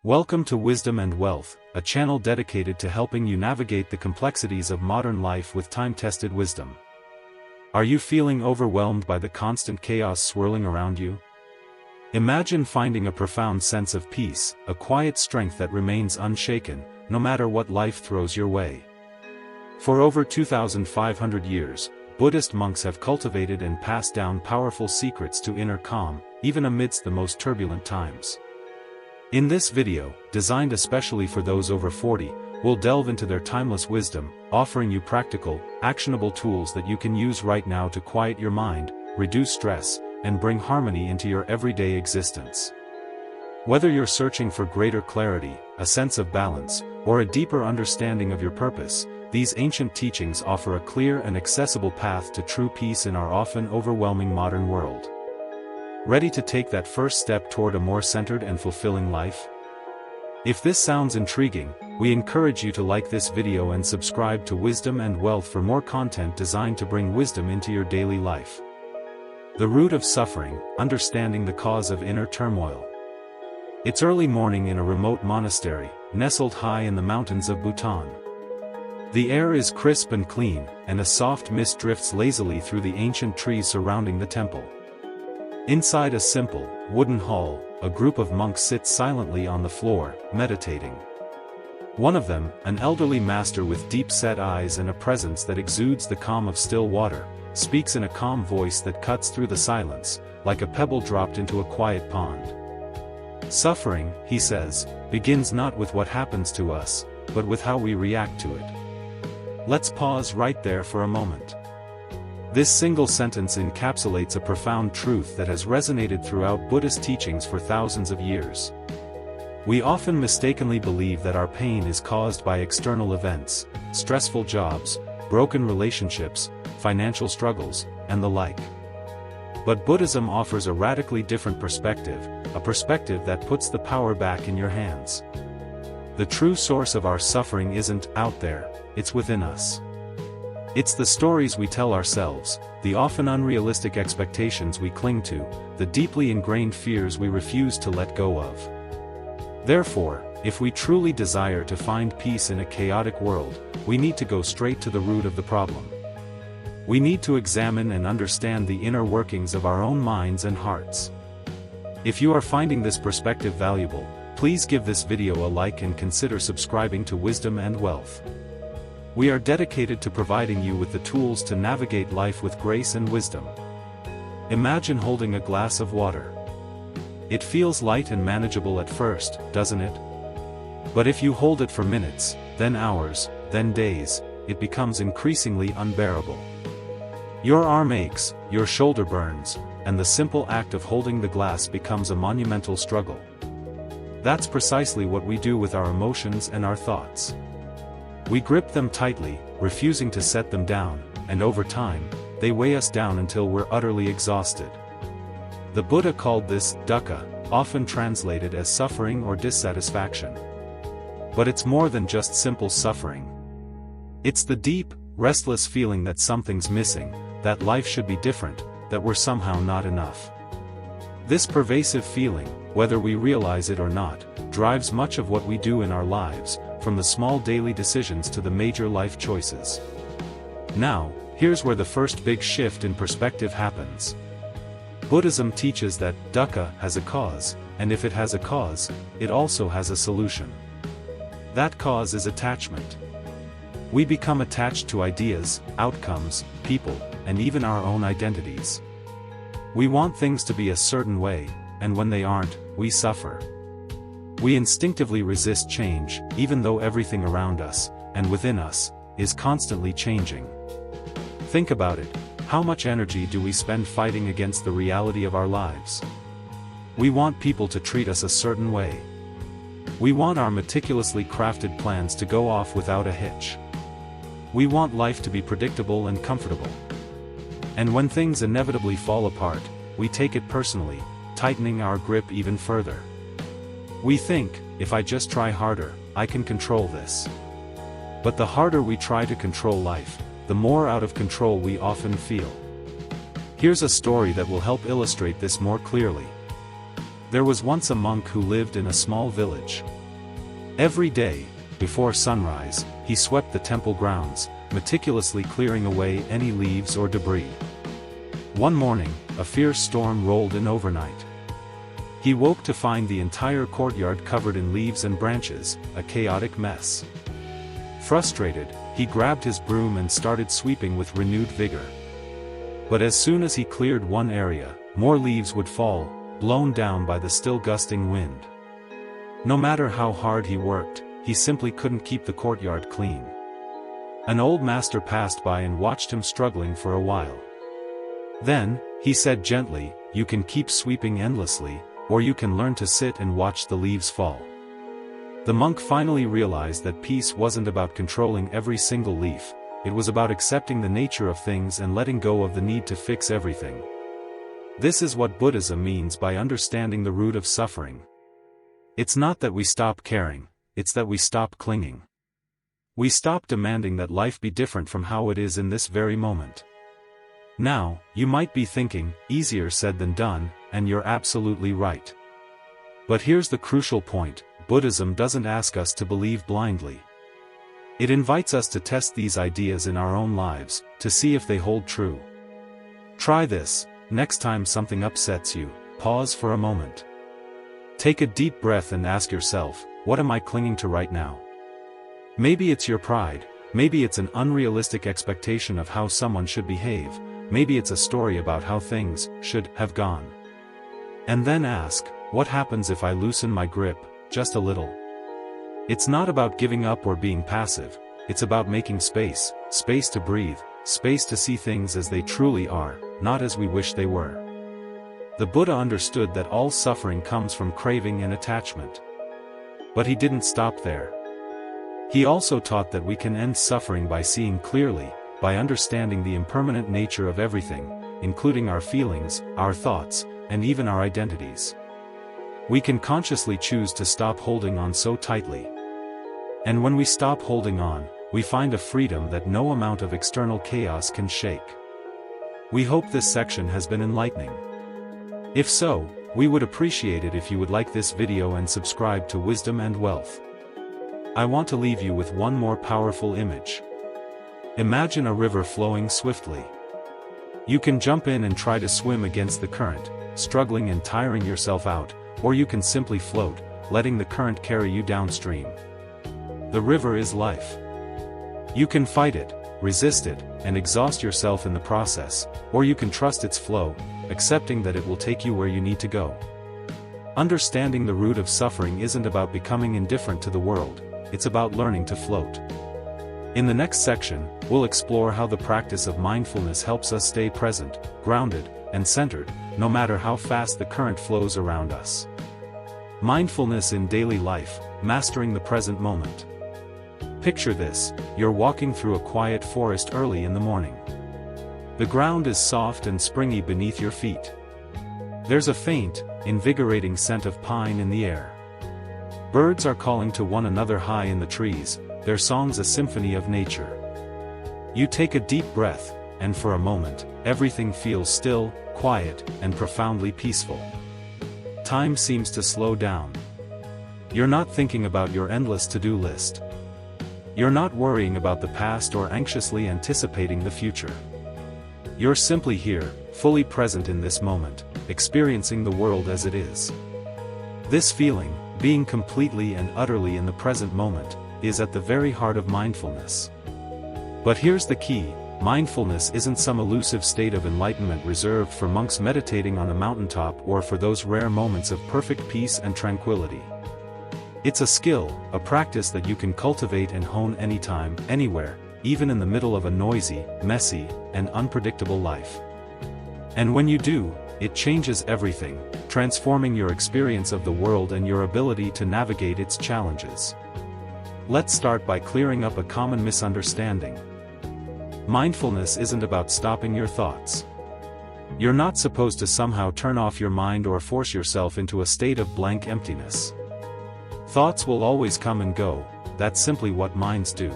Welcome to Wisdom and Wealth, a channel dedicated to helping you navigate the complexities of modern life with time-tested wisdom. Are you feeling overwhelmed by the constant chaos swirling around you? Imagine finding a profound sense of peace, a quiet strength that remains unshaken, no matter what life throws your way. For over 2,500 years, Buddhist monks have cultivated and passed down powerful secrets to inner calm, even amidst the most turbulent times. In this video, designed especially for those over 40, we'll delve into their timeless wisdom, offering you practical, actionable tools that you can use right now to quiet your mind, reduce stress, and bring harmony into your everyday existence. Whether you're searching for greater clarity, a sense of balance, or a deeper understanding of your purpose, these ancient teachings offer a clear and accessible path to true peace in our often overwhelming modern world. Ready to take that first step toward a more centered and fulfilling life? If this sounds intriguing, we encourage you to like this video and subscribe to Wisdom and Wealth for more content designed to bring wisdom into your daily life. The root of suffering, understanding the cause of inner turmoil. It's early morning in a remote monastery, nestled high in the mountains of Bhutan. The air is crisp and clean, and a soft mist drifts lazily through the ancient trees surrounding the temple. Inside a simple, wooden hall, a group of monks sit silently on the floor, meditating. One of them, an elderly master with deep-set eyes and a presence that exudes the calm of still water, speaks in a calm voice that cuts through the silence, like a pebble dropped into a quiet pond. Suffering, he says, begins not with what happens to us, but with how we react to it. Let's pause right there for a moment. This single sentence encapsulates a profound truth that has resonated throughout Buddhist teachings for thousands of years. We often mistakenly believe that our pain is caused by external events, stressful jobs, broken relationships, financial struggles, and the like. But Buddhism offers a radically different perspective, a perspective that puts the power back in your hands. The true source of our suffering isn't out there, it's within us. It's the stories we tell ourselves, the often unrealistic expectations we cling to, the deeply ingrained fears we refuse to let go of. Therefore, if we truly desire to find peace in a chaotic world, we need to go straight to the root of the problem. We need to examine and understand the inner workings of our own minds and hearts. If you are finding this perspective valuable, please give this video a like and consider subscribing to Wisdom and Wealth. We are dedicated to providing you with the tools to navigate life with grace and wisdom. Imagine holding a glass of water. It feels light and manageable at first, doesn't it? But if you hold it for minutes, then hours, then days, it becomes increasingly unbearable. Your arm aches, your shoulder burns, and the simple act of holding the glass becomes a monumental struggle. That's precisely what we do with our emotions and our thoughts. We grip them tightly, refusing to set them down, and over time, they weigh us down until we're utterly exhausted. The Buddha called this dukkha, often translated as suffering or dissatisfaction. But it's more than just simple suffering. It's the deep, restless feeling that something's missing, that life should be different, that we're somehow not enough. This pervasive feeling, whether we realize it or not, drives much of what we do in our lives, from the small daily decisions to the major life choices. Now, here's where the first big shift in perspective happens. Buddhism teaches that dukkha has a cause, and if it has a cause, it also has a solution. That cause is attachment. We become attached to ideas, outcomes, people, and even our own identities. We want things to be a certain way, and when they aren't, we suffer. We instinctively resist change, even though everything around us, and within us, is constantly changing. Think about it, how much energy do we spend fighting against the reality of our lives? We want people to treat us a certain way. We want our meticulously crafted plans to go off without a hitch. We want life to be predictable and comfortable. And when things inevitably fall apart, we take it personally, tightening our grip even further. We think, if I just try harder, I can control this. But the harder we try to control life, the more out of control we often feel. Here's a story that will help illustrate this more clearly. There was once a monk who lived in a small village. Every day, before sunrise, he swept the temple grounds, meticulously clearing away any leaves or debris. One morning, a fierce storm rolled in overnight. He woke to find the entire courtyard covered in leaves and branches, a chaotic mess. Frustrated, he grabbed his broom and started sweeping with renewed vigor. But as soon as he cleared one area, more leaves would fall, blown down by the still gusting wind. No matter how hard he worked, he simply couldn't keep the courtyard clean. An old master passed by and watched him struggling for a while. Then, he said gently, "You can keep sweeping endlessly, or you can learn to sit and watch the leaves fall." The monk finally realized that peace wasn't about controlling every single leaf, it was about accepting the nature of things and letting go of the need to fix everything. This is what Buddhism means by understanding the root of suffering. It's not that we stop caring, it's that we stop clinging. We stop demanding that life be different from how it is in this very moment. Now, you might be thinking, easier said than done, and you're absolutely right. But here's the crucial point: Buddhism doesn't ask us to believe blindly. It invites us to test these ideas in our own lives, to see if they hold true. Try this: next time something upsets you, pause for a moment. Take a deep breath and ask yourself, what am I clinging to right now? Maybe it's your pride, maybe it's an unrealistic expectation of how someone should behave, maybe it's a story about how things should have gone. And then ask, what happens if I loosen my grip, just a little? It's not about giving up or being passive, it's about making space, space to breathe, space to see things as they truly are, not as we wish they were. The Buddha understood that all suffering comes from craving and attachment. But he didn't stop there. He also taught that we can end suffering by seeing clearly, by understanding the impermanent nature of everything, including our feelings, our thoughts, and even our identities. We can consciously choose to stop holding on so tightly. And when we stop holding on, we find a freedom that no amount of external chaos can shake. We hope this section has been enlightening. If so, we would appreciate it if you would like this video and subscribe to Wisdom and Wealth. I want to leave you with one more powerful image. Imagine a river flowing swiftly. You can jump in and try to swim against the current, struggling and tiring yourself out, or you can simply float, letting the current carry you downstream. The river is life. You can fight it, resist it, and exhaust yourself in the process, or you can trust its flow, accepting that it will take you where you need to go. Understanding the root of suffering isn't about becoming indifferent to the world, it's about learning to float. In the next section, we'll explore how the practice of mindfulness helps us stay present, grounded, and centered, no matter how fast the current flows around us. Mindfulness in daily life, mastering the present moment. Picture this: you're walking through a quiet forest early in the morning. The ground is soft and springy beneath your feet. There's a faint, invigorating scent of pine in the air. Birds are calling to one another high in the trees, their songs a symphony of nature. You take a deep breath, and for a moment, everything feels still, quiet, and profoundly peaceful. Time seems to slow down. You're not thinking about your endless to-do list. You're not worrying about the past or anxiously anticipating the future. You're simply here, fully present in this moment, experiencing the world as it is. This feeling, being completely and utterly in the present moment, is at the very heart of mindfulness. But here's the key: mindfulness isn't some elusive state of enlightenment reserved for monks meditating on a mountaintop or for those rare moments of perfect peace and tranquility. It's a skill, a practice that you can cultivate and hone anytime, anywhere, even in the middle of a noisy, messy, and unpredictable life. And when you do, it changes everything, transforming your experience of the world and your ability to navigate its challenges. Let's start by clearing up a common misunderstanding. Mindfulness isn't about stopping your thoughts. You're not supposed to somehow turn off your mind or force yourself into a state of blank emptiness. Thoughts will always come and go, that's simply what minds do.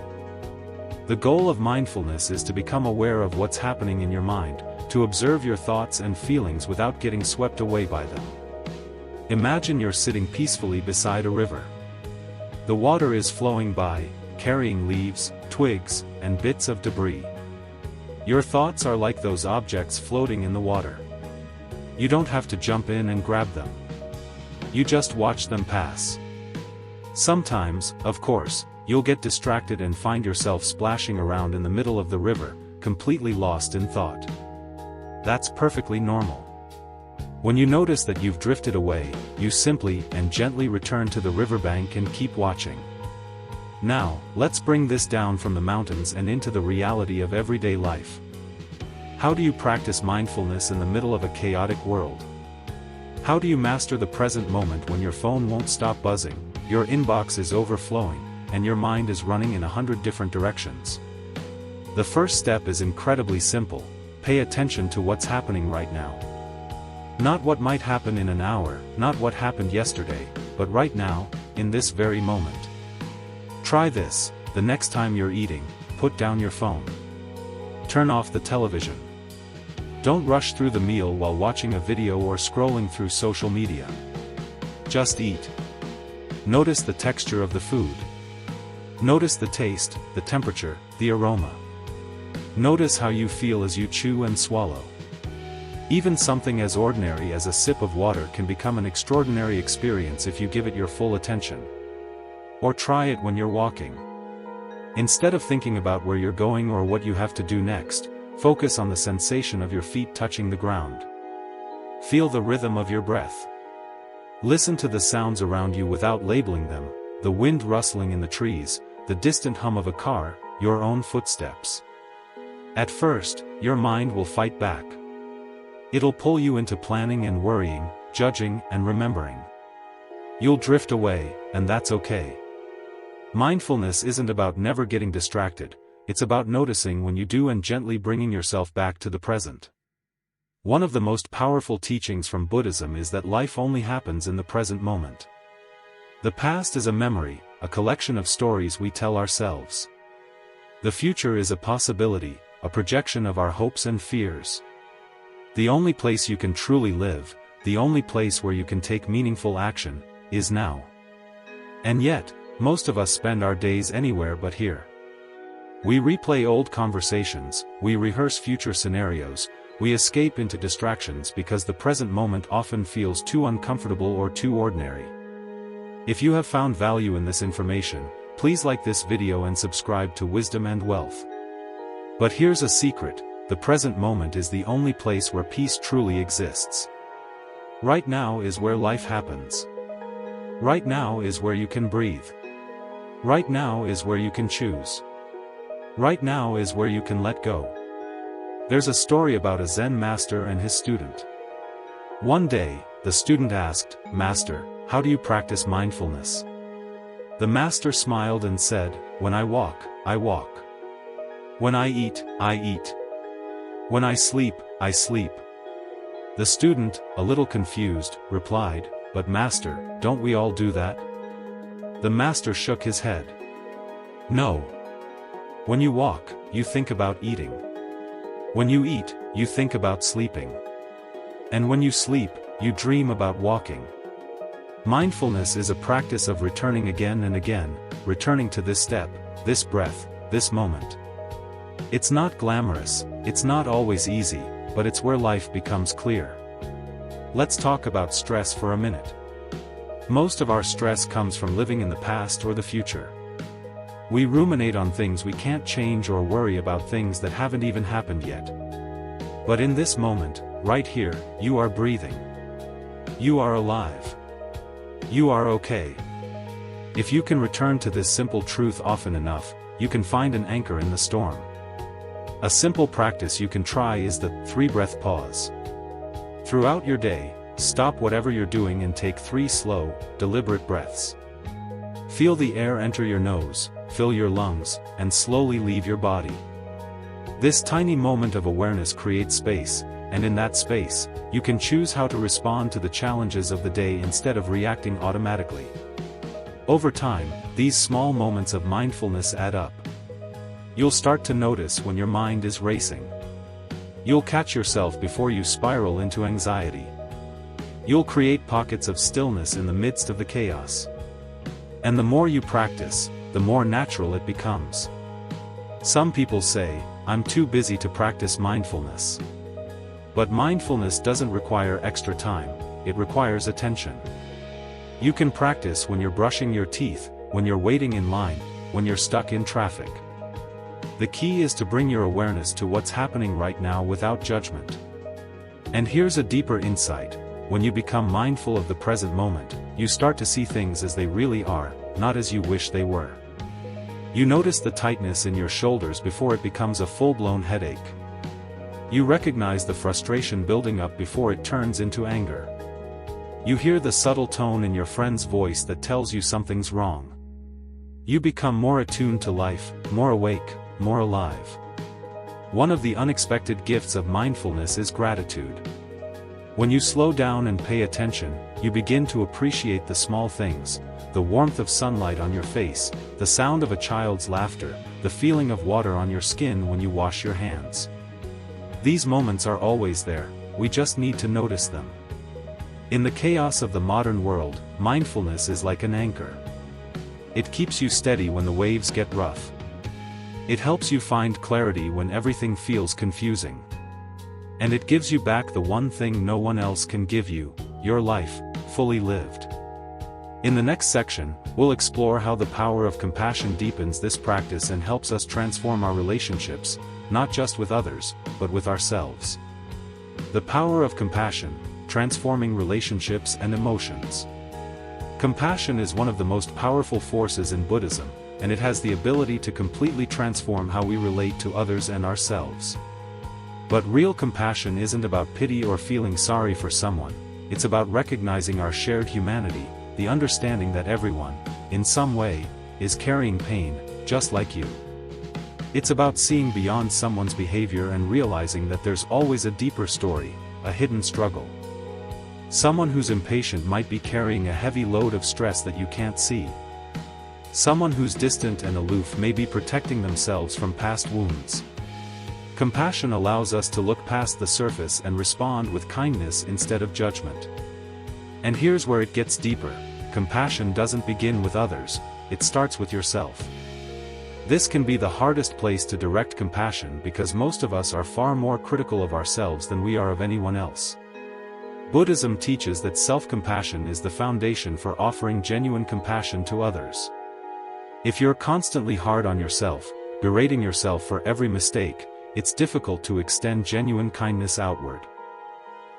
The goal of mindfulness is to become aware of what's happening in your mind, to observe your thoughts and feelings without getting swept away by them. Imagine you're sitting peacefully beside a river. The water is flowing by, carrying leaves, twigs, and bits of debris. Your thoughts are like those objects floating in the water. You don't have to jump in and grab them. You just watch them pass. Sometimes, of course, you'll get distracted and find yourself splashing around in the middle of the river, completely lost in thought. That's perfectly normal. When you notice that you've drifted away, you simply and gently return to the riverbank and keep watching. Now, let's bring this down from the mountains and into the reality of everyday life. How do you practice mindfulness in the middle of a chaotic world? How do you master the present moment when your phone won't stop buzzing, your inbox is overflowing, and your mind is running in 100 different directions? The first step is incredibly simple: pay attention to what's happening right now. Not what might happen in an hour, not what happened yesterday, but right now, in this very moment. Try this: the next time you're eating, put down your phone. Turn off the television. Don't rush through the meal while watching a video or scrolling through social media. Just eat. Notice the texture of the food. Notice the taste, the temperature, the aroma. Notice how you feel as you chew and swallow. Even something as ordinary as a sip of water can become an extraordinary experience if you give it your full attention. Or try it when you're walking. Instead of thinking about where you're going or what you have to do next, focus on the sensation of your feet touching the ground. Feel the rhythm of your breath. Listen to the sounds around you without labeling them: the wind rustling in the trees, the distant hum of a car, your own footsteps. At first, your mind will fight back. It'll pull you into planning and worrying, judging and remembering. You'll drift away, and that's okay. Mindfulness isn't about never getting distracted, it's about noticing when you do and gently bringing yourself back to the present. One of the most powerful teachings from Buddhism is that life only happens in the present moment. The past is a memory, a collection of stories we tell ourselves. The future is a possibility, a projection of our hopes and fears. The only place you can truly live, the only place where you can take meaningful action, is now. And yet, most of us spend our days anywhere but here. We replay old conversations, we rehearse future scenarios, we escape into distractions because the present moment often feels too uncomfortable or too ordinary. If you have found value in this information, please like this video and subscribe to Wisdom and Wealth. But here's a secret: the present moment is the only place where peace truly exists. Right now is where life happens. Right now is where you can breathe. Right now is where you can choose. Right now is where you can let go. There's a story about a Zen master and his student. One day, the student asked, "Master, how do you practice mindfulness?" The master smiled and said, "When I walk, I walk. When I eat, I eat. When I sleep, I sleep." The student, a little confused, replied, "But master, don't we all do that?" The master shook his head. "No. When you walk, you think about eating. When you eat, you think about sleeping. And when you sleep, you dream about walking. Mindfulness is a practice of returning again and again, returning to this step, this breath, this moment. It's not glamorous, it's not always easy, but it's where life becomes clear. Let's talk about stress for a minute. Most of our stress comes from living in the past or the future. We ruminate on things we can't change or worry about things that haven't even happened yet. But in this moment, right here, you are breathing. You are alive. You are okay. If you can return to this simple truth often enough, you can find an anchor in the storm. A simple practice you can try is the 3-breath pause. Throughout your day, stop whatever you're doing and take 3 slow, deliberate breaths. Feel the air enter your nose, fill your lungs, and slowly leave your body. This tiny moment of awareness creates space, and in that space, you can choose how to respond to the challenges of the day instead of reacting automatically. Over time, these small moments of mindfulness add up. You'll start to notice when your mind is racing. You'll catch yourself before you spiral into anxiety. You'll create pockets of stillness in the midst of the chaos. And the more you practice, the more natural it becomes. Some people say, "I'm too busy to practice mindfulness." But mindfulness doesn't require extra time, it requires attention. You can practice when you're brushing your teeth, when you're waiting in line, when you're stuck in traffic. The key is to bring your awareness to what's happening right now without judgment. And here's a deeper insight: when you become mindful of the present moment, you start to see things as they really are, not as you wish they were. You notice the tightness in your shoulders before it becomes a full-blown headache. You recognize the frustration building up before it turns into anger. You hear the subtle tone in your friend's voice that tells you something's wrong. You become more attuned to life, more awake, more alive. One of the unexpected gifts of mindfulness is gratitude. When you slow down and pay attention, you begin to appreciate the small things: the warmth of sunlight on your face, the sound of a child's laughter, the feeling of water on your skin when you wash your hands. These moments are always there, we just need to notice them. In the chaos of the modern world, mindfulness is like an anchor. It keeps you steady when the waves get rough. It helps you find clarity when everything feels confusing. And it gives you back the one thing no one else can give you: your life, fully lived. In the next section, we'll explore how the power of compassion deepens this practice and helps us transform our relationships, not just with others, but with ourselves. The power of compassion, transforming relationships and emotions. Compassion is one of the most powerful forces in Buddhism, and it has the ability to completely transform how we relate to others and ourselves. But real compassion isn't about pity or feeling sorry for someone, it's about recognizing our shared humanity, the understanding that everyone, in some way, is carrying pain, just like you. It's about seeing beyond someone's behavior and realizing that there's always a deeper story, a hidden struggle. Someone who's impatient might be carrying a heavy load of stress that you can't see. Someone who's distant and aloof may be protecting themselves from past wounds. Compassion allows us to look past the surface and respond with kindness instead of judgment. And here's where it gets deeper: compassion doesn't begin with others, it starts with yourself. This can be the hardest place to direct compassion because most of us are far more critical of ourselves than we are of anyone else. Buddhism teaches that self-compassion is the foundation for offering genuine compassion to others. If you're constantly hard on yourself, berating yourself for every mistake, it's difficult to extend genuine kindness outward.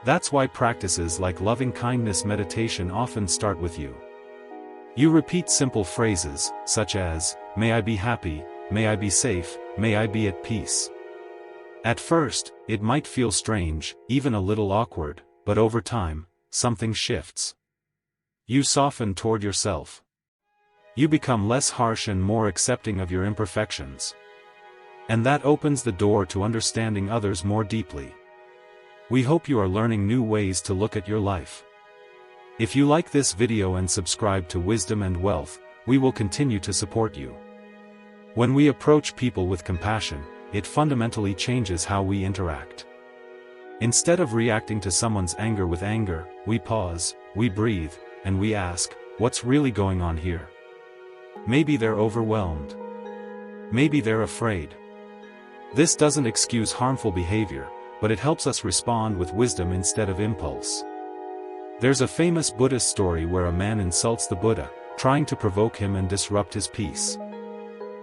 That's why practices like loving-kindness meditation often start with you. You repeat simple phrases, such as, "May I be happy, may I be safe, may I be at peace." At first, it might feel strange, even a little awkward, but over time, something shifts. You soften toward yourself. You become less harsh and more accepting of your imperfections. And that opens the door to understanding others more deeply. We hope you are learning new ways to look at your life. If you like this video and subscribe to Wisdom and Wealth, we will continue to support you. When we approach people with compassion, it fundamentally changes how we interact. Instead of reacting to someone's anger with anger, we pause, we breathe, and we ask, what's really going on here? Maybe they're overwhelmed. Maybe they're afraid. This doesn't excuse harmful behavior, but it helps us respond with wisdom instead of impulse. There's a famous Buddhist story where a man insults the Buddha, trying to provoke him and disrupt his peace.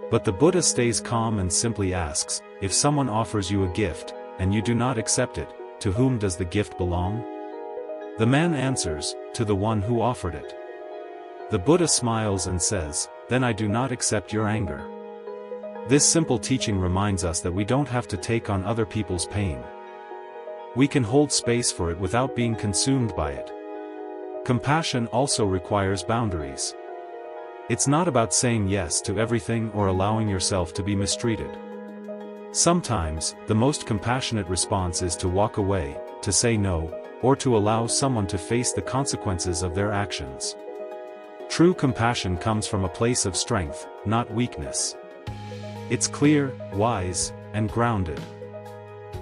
But the Buddha stays calm and simply asks, if someone offers you a gift, and you do not accept it, to whom does the gift belong? The man answers, to the one who offered it. The Buddha smiles and says, then I do not accept your anger. This simple teaching reminds us that we don't have to take on other people's pain. We can hold space for it without being consumed by it. Compassion also requires boundaries. It's not about saying yes to everything or allowing yourself to be mistreated. Sometimes, the most compassionate response is to walk away, to say no, or to allow someone to face the consequences of their actions. True compassion comes from a place of strength, not weakness. It's clear, wise, and grounded.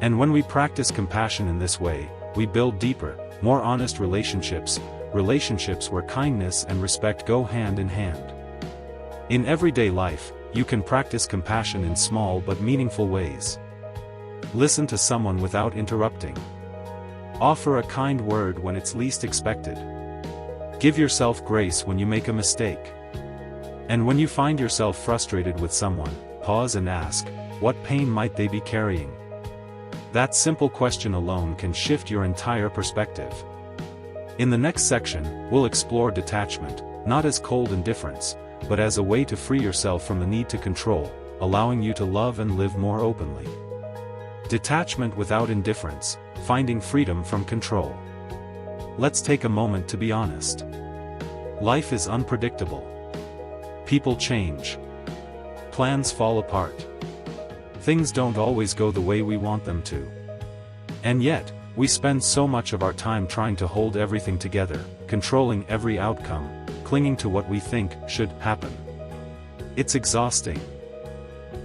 And when we practice compassion in this way, we build deeper, more honest relationships, relationships where kindness and respect go hand in hand. In everyday life, you can practice compassion in small but meaningful ways. Listen to someone without interrupting. Offer a kind word when it's least expected. Give yourself grace when you make a mistake. And when you find yourself frustrated with someone, pause and ask, what pain might they be carrying? That simple question alone can shift your entire perspective. In the next section, we'll explore detachment, not as cold indifference, but as a way to free yourself from the need to control, allowing you to love and live more openly. Detachment without indifference, finding freedom from control. Let's take a moment to be honest. Life is unpredictable. People change. Plans fall apart. Things don't always go the way we want them to. And yet, we spend so much of our time trying to hold everything together, controlling every outcome, clinging to what we think should happen. It's exhausting.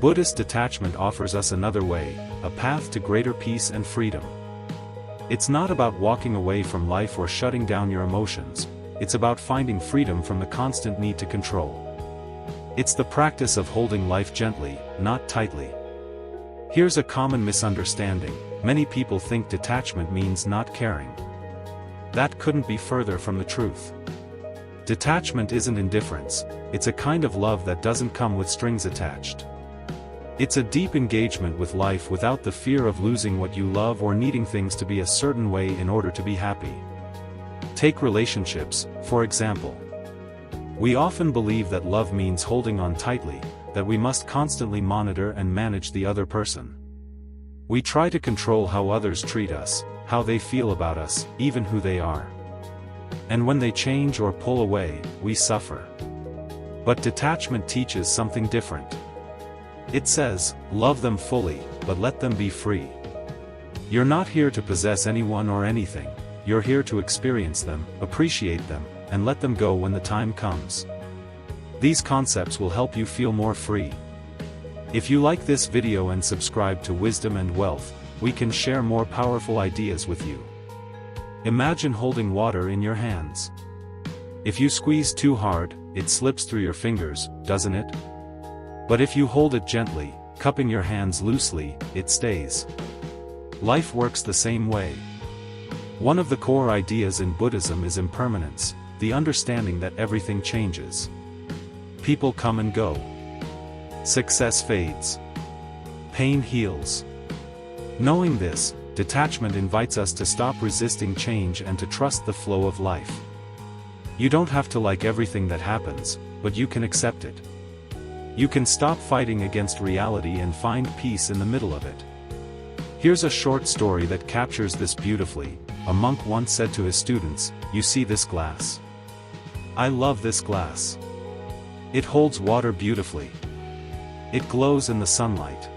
Buddhist detachment offers us another way, a path to greater peace and freedom. It's not about walking away from life or shutting down your emotions, it's about finding freedom from the constant need to control. It's the practice of holding life gently, not tightly. Here's a common misunderstanding: many people think detachment means not caring. That couldn't be further from the truth. Detachment isn't indifference, it's a kind of love that doesn't come with strings attached. It's a deep engagement with life without the fear of losing what you love or needing things to be a certain way in order to be happy. Take relationships, for example. We often believe that love means holding on tightly, that we must constantly monitor and manage the other person. We try to control how others treat us, how they feel about us, even who they are. And when they change or pull away, we suffer. But detachment teaches something different. It says, love them fully, but let them be free. You're not here to possess anyone or anything, you're here to experience them, appreciate them, and let them go when the time comes. These concepts will help you feel more free. If you like this video and subscribe to Wisdom and Wealth, we can share more powerful ideas with you. Imagine holding water in your hands. If you squeeze too hard, it slips through your fingers, doesn't it? But if you hold it gently, cupping your hands loosely, it stays. Life works the same way. One of the core ideas in Buddhism is impermanence, the understanding that everything changes. People come and go. Success fades. Pain heals. Knowing this, detachment invites us to stop resisting change and to trust the flow of life. You don't have to like everything that happens, but you can accept it. You can stop fighting against reality and find peace in the middle of it. Here's a short story that captures this beautifully. A monk once said to his students, "You see this glass? I love this glass. It holds water beautifully. It glows in the sunlight.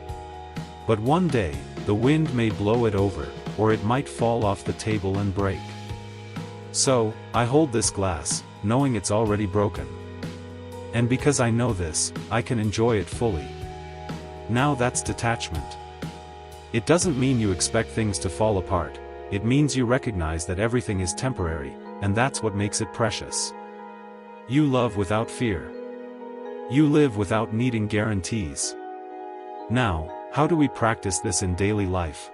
But one day, the wind may blow it over, or it might fall off the table and break. So, I hold this glass, knowing it's already broken. And because I know this, I can enjoy it fully." Now that's detachment. It doesn't mean you expect things to fall apart, it means you recognize that everything is temporary, and that's what makes it precious. You love without fear. You live without needing guarantees. Now, how do we practice this in daily life?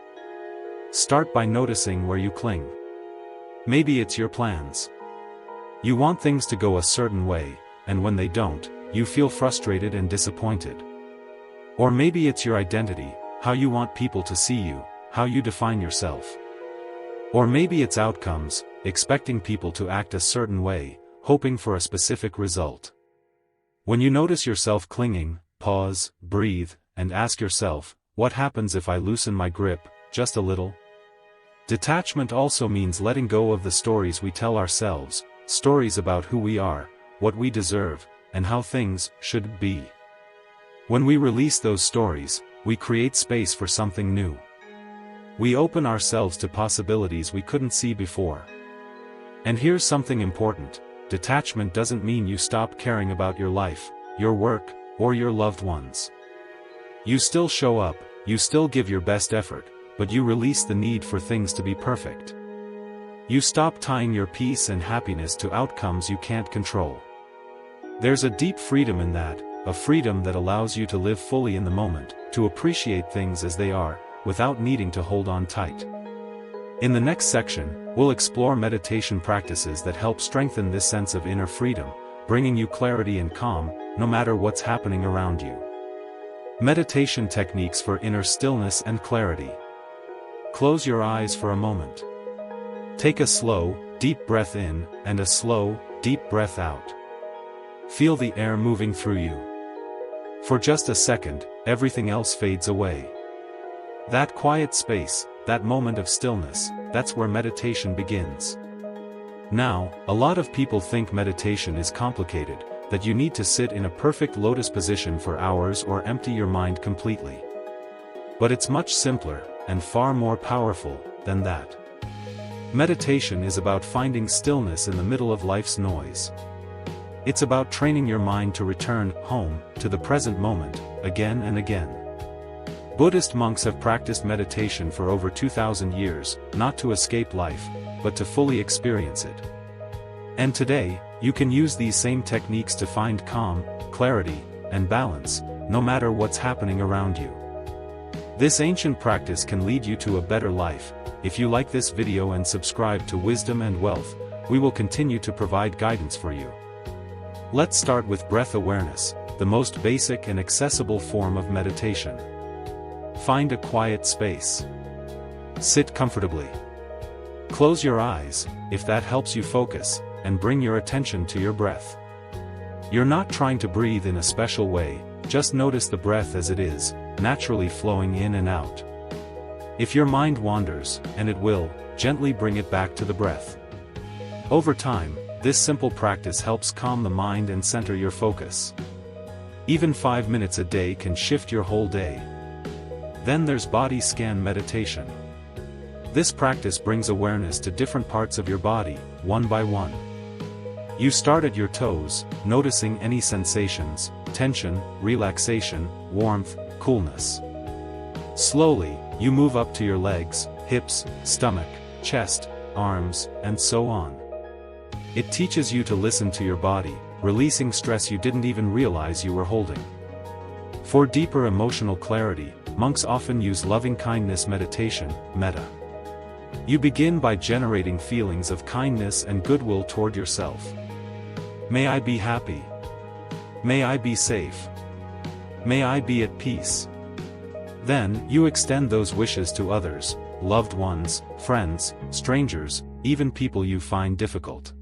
Start by noticing where you cling. Maybe it's your plans. You want things to go a certain way, and when they don't, you feel frustrated and disappointed. Or maybe it's your identity, how you want people to see you, how you define yourself. Or maybe it's outcomes, expecting people to act a certain way, hoping for a specific result. When you notice yourself clinging, pause, breathe, and ask yourself, what happens if I loosen my grip, just a little? Detachment also means letting go of the stories we tell ourselves, stories about who we are, what we deserve, and how things should be. When we release those stories, we create space for something new. We open ourselves to possibilities we couldn't see before. And here's something important. Detachment doesn't mean you stop caring about your life, your work, or your loved ones. You still show up, you still give your best effort, but you release the need for things to be perfect. You stop tying your peace and happiness to outcomes you can't control. There's a deep freedom in that, a freedom that allows you to live fully in the moment, to appreciate things as they are, without needing to hold on tight. In the next section, we'll explore meditation practices that help strengthen this sense of inner freedom, bringing you clarity and calm, no matter what's happening around you. Meditation techniques for inner stillness and clarity. Close your eyes for a moment. Take a slow, deep breath in, and a slow, deep breath out. Feel the air moving through you. For just a second, everything else fades away. That quiet space, that moment of stillness, that's where meditation begins. Now, a lot of people think meditation is complicated, that you need to sit in a perfect lotus position for hours or empty your mind completely. But it's much simpler, and far more powerful, than that. Meditation is about finding stillness in the middle of life's noise. It's about training your mind to return home to the present moment, again and again. Buddhist monks have practiced meditation for over 2,000 years, not to escape life, but to fully experience it. And today, you can use these same techniques to find calm, clarity, and balance, no matter what's happening around you. This ancient practice can lead you to a better life. If you like this video and subscribe to Wisdom and Wealth, we will continue to provide guidance for you. Let's start with breath awareness, the most basic and accessible form of meditation. Find a quiet space. Sit comfortably. Close your eyes, if that helps you focus, and bring your attention to your breath. You're not trying to breathe in a special way, just notice the breath as it is, naturally flowing in and out. If your mind wanders, and it will, gently bring it back to the breath. Over time, this simple practice helps calm the mind and center your focus. Even 5 minutes a day can shift your whole day. Then there's body scan meditation. This practice brings awareness to different parts of your body, one by one. You start at your toes, noticing any sensations, tension, relaxation, warmth, coolness. Slowly, you move up to your legs, hips, stomach, chest, arms, and so on. It teaches you to listen to your body, releasing stress you didn't even realize you were holding. For deeper emotional clarity, monks often use loving-kindness meditation, metta. You begin by generating feelings of kindness and goodwill toward yourself. May I be happy. May I be safe. May I be at peace. Then, you extend those wishes to others, loved ones, friends, strangers, even people you find difficult.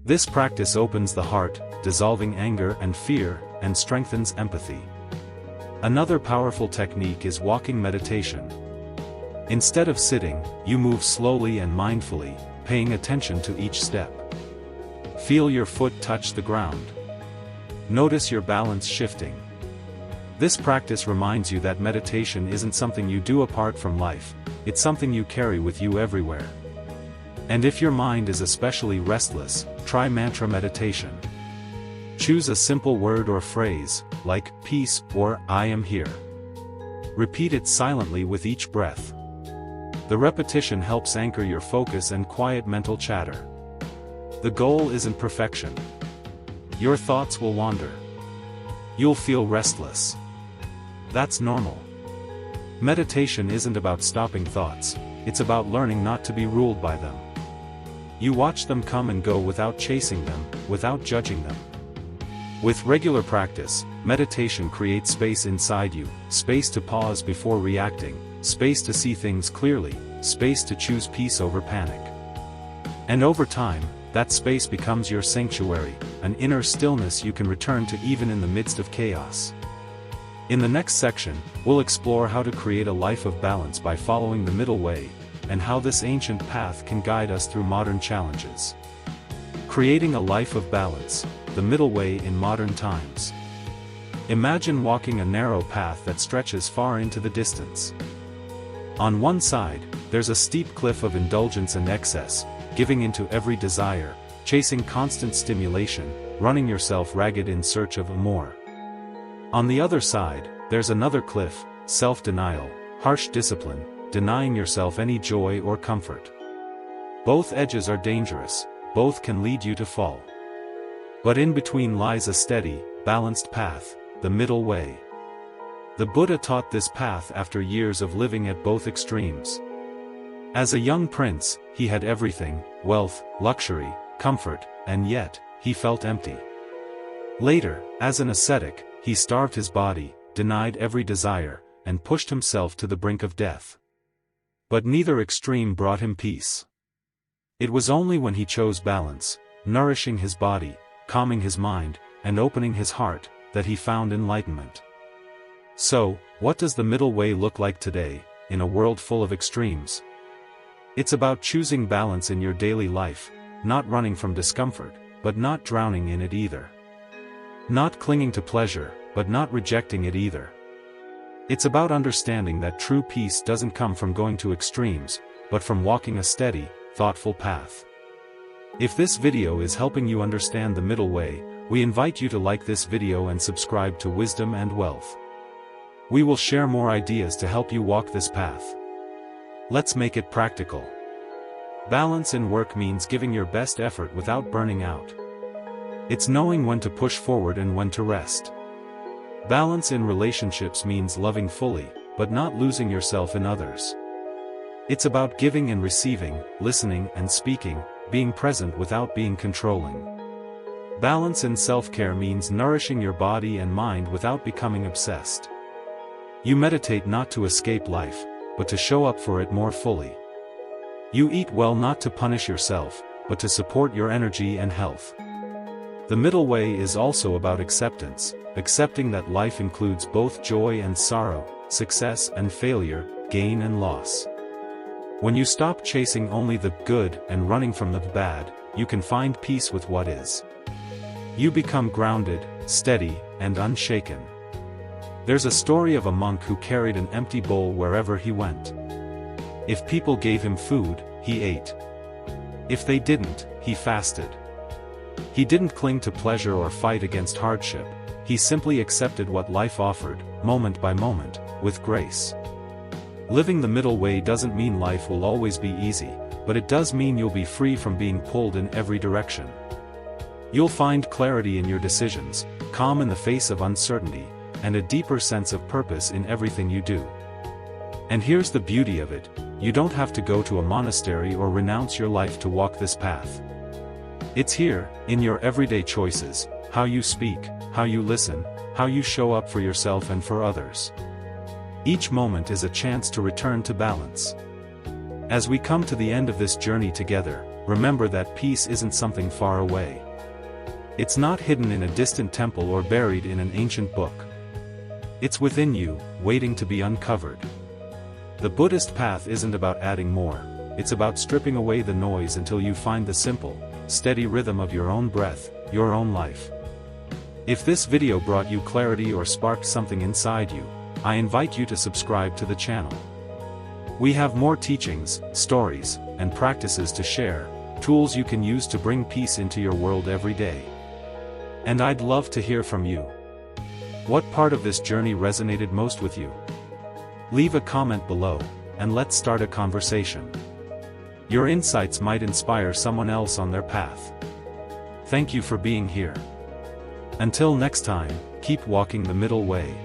This practice opens the heart, dissolving anger and fear, and strengthens empathy. Another powerful technique is walking meditation. Instead of sitting, you move slowly and mindfully, paying attention to each step. Feel your foot touch the ground. Notice your balance shifting. This practice reminds you that meditation isn't something you do apart from life, it's something you carry with you everywhere. And if your mind is especially restless, try mantra meditation. Choose a simple word or phrase, like peace or I am here. Repeat it silently with each breath. The repetition helps anchor your focus and quiet mental chatter. The goal isn't perfection. Your thoughts will wander. You'll feel restless. That's normal. Meditation isn't about stopping thoughts, it's about learning not to be ruled by them. You watch them come and go without chasing them, without judging them. With regular practice, meditation creates space inside you, space to pause before reacting, space to see things clearly, space to choose peace over panic. And over time, that space becomes your sanctuary, an inner stillness you can return to even in the midst of chaos. In the next section, we'll explore how to create a life of balance by following the middle way, and how this ancient path can guide us through modern challenges. Creating a life of balance, the middle way in modern times. Imagine walking a narrow path that stretches far into the distance. On one side, there's a steep cliff of indulgence and excess, giving into every desire, chasing constant stimulation, running yourself ragged in search of more. On the other side, there's another cliff, self-denial, harsh discipline, denying yourself any joy or comfort. Both edges are dangerous, both can lead you to fall. But in between lies a steady, balanced path, the middle way. The Buddha taught this path after years of living at both extremes. As a young prince, he had everything: wealth, luxury, comfort, and yet, he felt empty. Later, as an ascetic, he starved his body, denied every desire, and pushed himself to the brink of death. But neither extreme brought him peace. It was only when he chose balance, nourishing his body, calming his mind, and opening his heart, that he found enlightenment. So, what does the middle way look like today, in a world full of extremes? It's about choosing balance in your daily life, not running from discomfort, but not drowning in it either. Not clinging to pleasure, but not rejecting it either. It's about understanding that true peace doesn't come from going to extremes, but from walking a steady, thoughtful path. If this video is helping you understand the middle way, we invite you to like this video and subscribe to Wisdom and Wealth. We will share more ideas to help you walk this path. Let's make it practical. Balance in work means giving your best effort without burning out. It's knowing when to push forward and when to rest. Balance in relationships means loving fully, but not losing yourself in others. It's about giving and receiving, listening and speaking, being present without being controlling. Balance in self-care means nourishing your body and mind without becoming obsessed. You meditate not to escape life, but to show up for it more fully. You eat well not to punish yourself, but to support your energy and health. The middle way is also about acceptance, accepting that life includes both joy and sorrow, success and failure, gain and loss. When you stop chasing only the good and running from the bad, you can find peace with what is. You become grounded, steady, and unshaken. There's a story of a monk who carried an empty bowl wherever he went. If people gave him food, he ate. If they didn't, he fasted. He didn't cling to pleasure or fight against hardship, he simply accepted what life offered, moment by moment, with grace. Living the middle way doesn't mean life will always be easy, but it does mean you'll be free from being pulled in every direction. You'll find clarity in your decisions, calm in the face of uncertainty, and a deeper sense of purpose in everything you do. And here's the beauty of it: you don't have to go to a monastery or renounce your life to walk this path. It's here, in your everyday choices, how you speak, how you listen, how you show up for yourself and for others. Each moment is a chance to return to balance. As we come to the end of this journey together, remember that peace isn't something far away. It's not hidden in a distant temple or buried in an ancient book. It's within you, waiting to be uncovered. The Buddhist path isn't about adding more, it's about stripping away the noise until you find the simple, steady rhythm of your own breath, your own life. If this video brought you clarity or sparked something inside you, I invite you to subscribe to the channel. We have more teachings, stories, and practices to share, tools you can use to bring peace into your world every day. And I'd love to hear from you. What part of this journey resonated most with you? Leave a comment below, and let's start a conversation. Your insights might inspire someone else on their path. Thank you for being here. Until next time, keep walking the middle way.